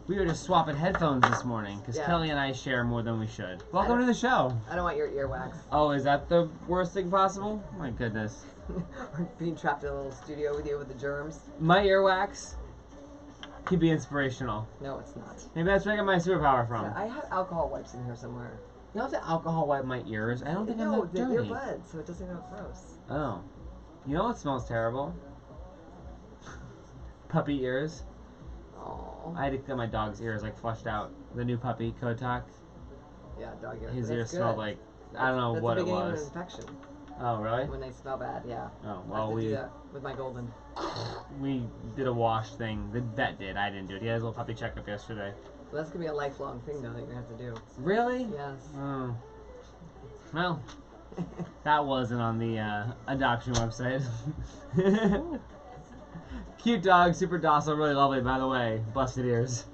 We were just swapping headphones this morning because Kelly and I share more than we should. Welcome to the show. I don't want your earwax. Oh, is that the worst thing possible? My goodness. Or being trapped in a little studio with you with the germs. My earwax could be inspirational. No, it's not. Maybe that's where I get my superpower from. Yeah, I have alcohol wipes in here somewhere. You don't have to alcohol wipe my ears. I don't think I'm that dirty. No, they're earbuds, so it doesn't look gross. Oh. You know what smells terrible? Puppy ears. Oh. I had to get my dog's ears like flushed out. The new puppy, Kotak. Yeah, dog ears. His ears smelled like, I don't know what it was. That's the beginning of an infection. Oh, really? When they smell bad, yeah. Oh, well, I have to do that with my golden. We did a wash thing. The vet did. I didn't do it. He had his little puppy checkup yesterday. Well, that's going to be a lifelong thing, though, that you're going to have to do. Really? Yes. Oh. Well, that wasn't on the adoption website. Cute dog, super docile, really lovely, by the way. Busted ears.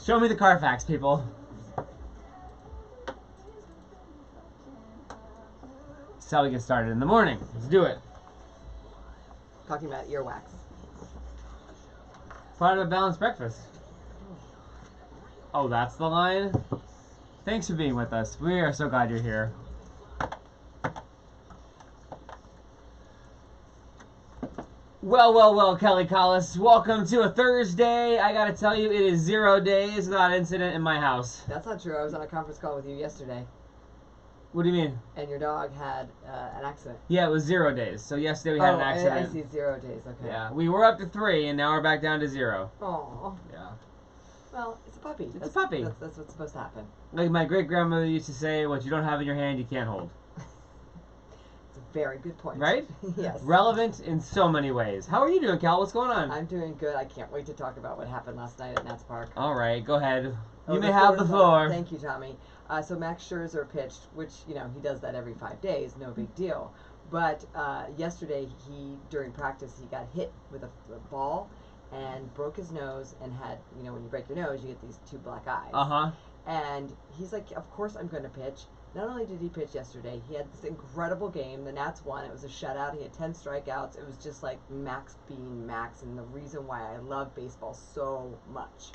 Show me the Carfax, people. That's how we get started in the morning. Let's do it. Talking about earwax. Part of a balanced breakfast. Oh, that's the line? Thanks for being with us. We are so glad you're here. Well, Kelly Collis. Welcome to a Thursday. I gotta tell you, it is 0 days without incident in my house. That's not true. I was on a conference call with you yesterday. What do you mean? And your dog had an accident. Yeah, it was 0 days. So yesterday we had an accident. I see, 0 days. Okay. Yeah, we were up to 3, and now we're back down to 0. Aww. Yeah. Well, it's a puppy. It's a puppy. That's what's supposed to happen. Like my great-grandmother used to say, what you don't have in your hand, you can't hold. It's a very good point. Right? Yes. Relevant in so many ways. How are you doing, Cal? What's going on? I'm doing good. I can't wait to talk about what happened last night at Nats Park. All right, go ahead. Oh, You may have the floor. Thank you, Tommy. So Max Scherzer pitched, which, you know, he does that every 5 days, no big deal. But yesterday, during practice, he got hit with a ball and broke his nose and had, you know, when you break your nose, you get these 2 black eyes. Uh-huh. And he's like, of course I'm going to pitch. Not only did he pitch yesterday, he had this incredible game. The Nats won. It was a shutout. He had 10 strikeouts. It was just like Max being Max, and the reason why I love baseball so much.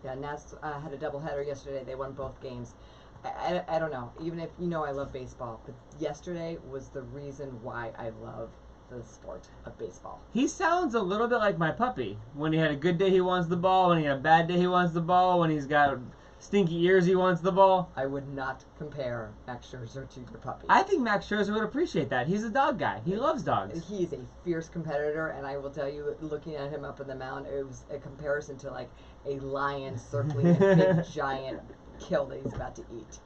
Yeah, Nats had a doubleheader yesterday. They won both games. I don't know. Even if you know I love baseball, but yesterday was the reason why I love the sport of baseball. He sounds a little bit like my puppy. When he had a good day, he wants the ball. When he had a bad day, he wants the ball. When he's got stinky ears, he wants the ball. I would not compare Max Scherzer to your puppy. I think Max Scherzer would appreciate that. He's a dog guy. He loves dogs. He is a fierce competitor, and I will tell you, looking at him up on the mound, it was a comparison to like a lion circling a big giant kill that he's about to eat.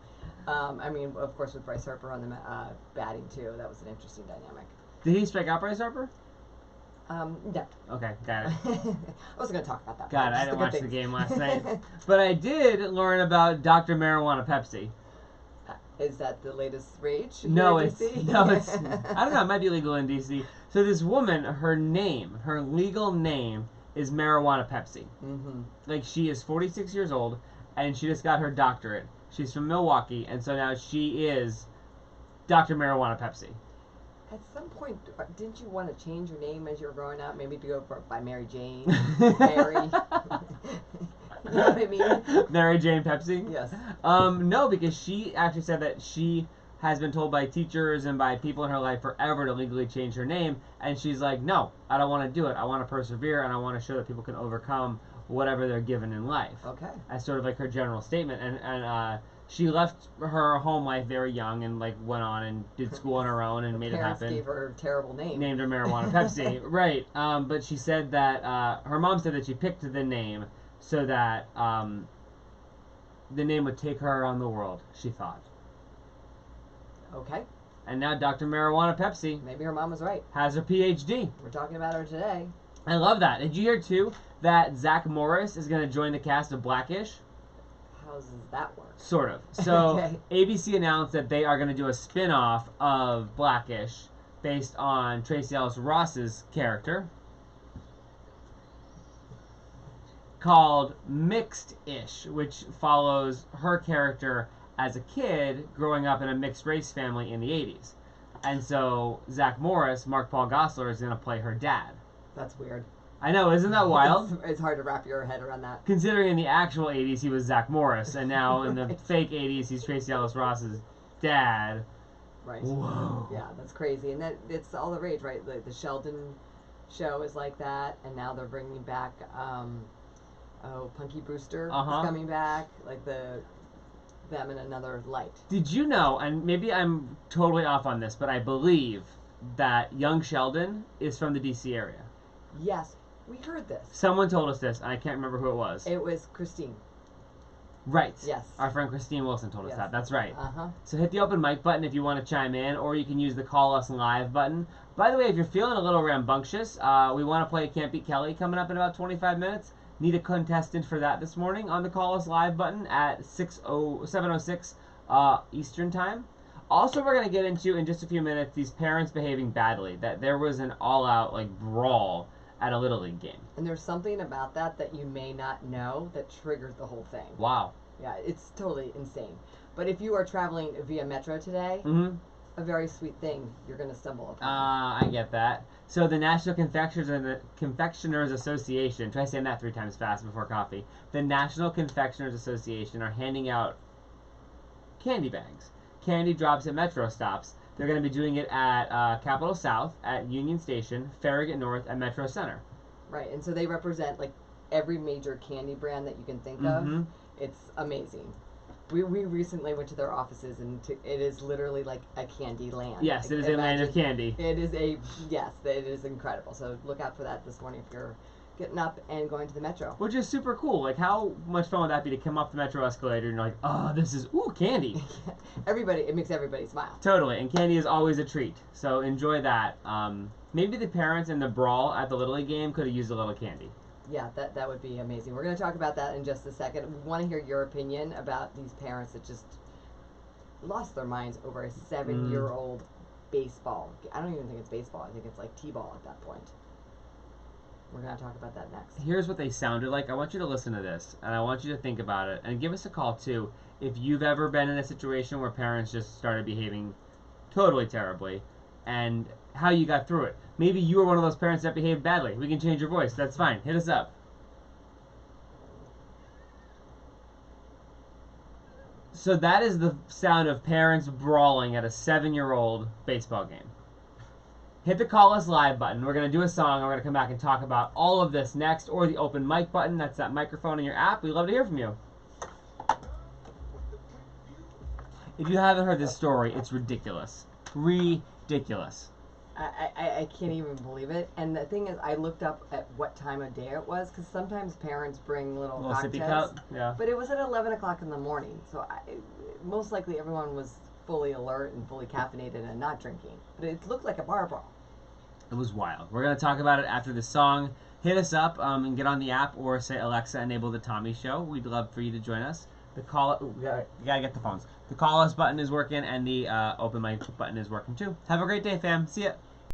I mean, of course, with Bryce Harper on the batting too, that was an interesting dynamic. Did he strike out Bryce Harper? No. Okay, got it. I wasn't going to talk about that. God, I didn't watch the game last night. But I did learn about Dr. Marijuana Pepsi. Is that the latest rage? No, in it's DC? no, it's I don't know. It might be legal in DC. So this woman, her legal name is Marijuana Pepsi. Mm-hmm. Like she is 46 years old, and she just got her doctorate. She's from Milwaukee, and so now she is Dr. Marijuana Pepsi. At some point, didn't you want to change your name as you were growing up? Maybe to go by Mary Jane, Mary. You know what I mean? Mary Jane Pepsi? Yes. No, because she actually said that she has been told by teachers and by people in her life forever to legally change her name, and she's like, no, I don't want to do it. I want to persevere, and I want to show that people can overcome whatever they're given in life. Okay. As sort of like her general statement, and she left her home life very young and like went on and did school on her own and made it happen. Parents gave her a terrible name. Named her Marijuana Pepsi, right? But she said that her mom said that she picked the name so that the name would take her around the world. She thought. Okay. And now Dr. Marijuana Pepsi Maybe her mom was right. has her PhD. We're talking about her today. I love that. Did you hear too that Zach Morris is going to join the cast of Blackish? How does that work? Sort of. So Okay. ABC announced that they are going to do a spin-off of Blackish based on Tracy Ellis Ross's character. called Mixed-ish, which follows her character as a kid growing up in a mixed race family in the 80s. And so Zach Morris, Mark Paul Gosselaar, is going to play her dad. That's weird. I know, isn't that wild? It's hard to wrap your head around that. Considering in the actual 80s he was Zach Morris, and now in the fake 80s he's Tracy Ellis Ross's dad. Right. Whoa. Yeah, that's crazy. And it's all the rage, right? The Sheldon show is like that, and now they're bringing back, Punky Brewster is coming back. Like them in another light. Did you know, and maybe I'm totally off on this, but I believe that young Sheldon is from the DC area. Yes, we heard this. Someone told us this, and I can't remember who it was. It was Christine. Right. Yes. Our friend Christine Wilson told us that. That's right. Uh-huh. So hit the open mic button if you want to chime in, or you can use the Call Us Live button. By the way, if you're feeling a little rambunctious, we want to play Can't Beat Kelly coming up in about 25 minutes. Need a contestant for that this morning on the Call Us Live button at 7:06 Eastern Time. Also, we're going to get into, in just a few minutes, these parents behaving badly. That there was an all-out, brawl at a Little League game. And there's something about that you may not know that triggers the whole thing. Wow. Yeah, it's totally insane. But if you are traveling via Metro today, a very sweet thing you're going to stumble upon. I get that. So the National Confectioners Association, try saying that 3 times fast before coffee. The National Confectioners Association are handing out candy bags. Candy drops at Metro stops. They're going to be doing it at Capitol South, at Union Station, Farragut North, and Metro Center. Right, and so they represent every major candy brand that you can think of. It's amazing. We recently went to their offices, and it is literally like a candy land. Yes, it is a land of candy. It is it is incredible. So look out for that this morning if you're getting up and going to the Metro. Which is super cool. How much fun would that be to come up the Metro escalator and you're like, oh, this is, candy. It makes everybody smile. Totally, and candy is always a treat. So enjoy that. Maybe the parents in the brawl at the Little League game could have used a little candy. Yeah, that would be amazing. We're going to talk about that in just a second. We want to hear your opinion about these parents that just lost their minds over a 7-year-old baseball. I don't even think it's baseball. I think it's like t-ball at that point. We're going to talk about that next. Here's what they sounded like. I want you to listen to this, and I want you to think about it. And give us a call, too, if you've ever been in a situation where parents just started behaving totally terribly, and how you got through it. Maybe you were one of those parents that behaved badly. We can change your voice. That's fine. Hit us up. So that is the sound of parents brawling at a 7-year-old baseball game. Hit the Call Us Live button. We're going to do a song, and we're going to come back and talk about all of this next, or the open mic button. That's that microphone in your app. We'd love to hear from you. If you haven't heard this story, it's ridiculous. Ridiculous. I can't even believe it. And the thing is, I looked up at what time of day it was, because sometimes parents bring little sippy cocktails. cup? Yeah. But it was at 11 o'clock in the morning, so most likely everyone was fully alert and fully caffeinated and not drinking. But it looked like a bar brawl. It was wild. We're going to talk about it after this song. Hit us up and get on the app, or say, Alexa, enable the Tommy Show. We'd love for you to join us. You gotta get the phones. The Call Us button is working, and the open mic button is working too. Have a great day, fam. See ya.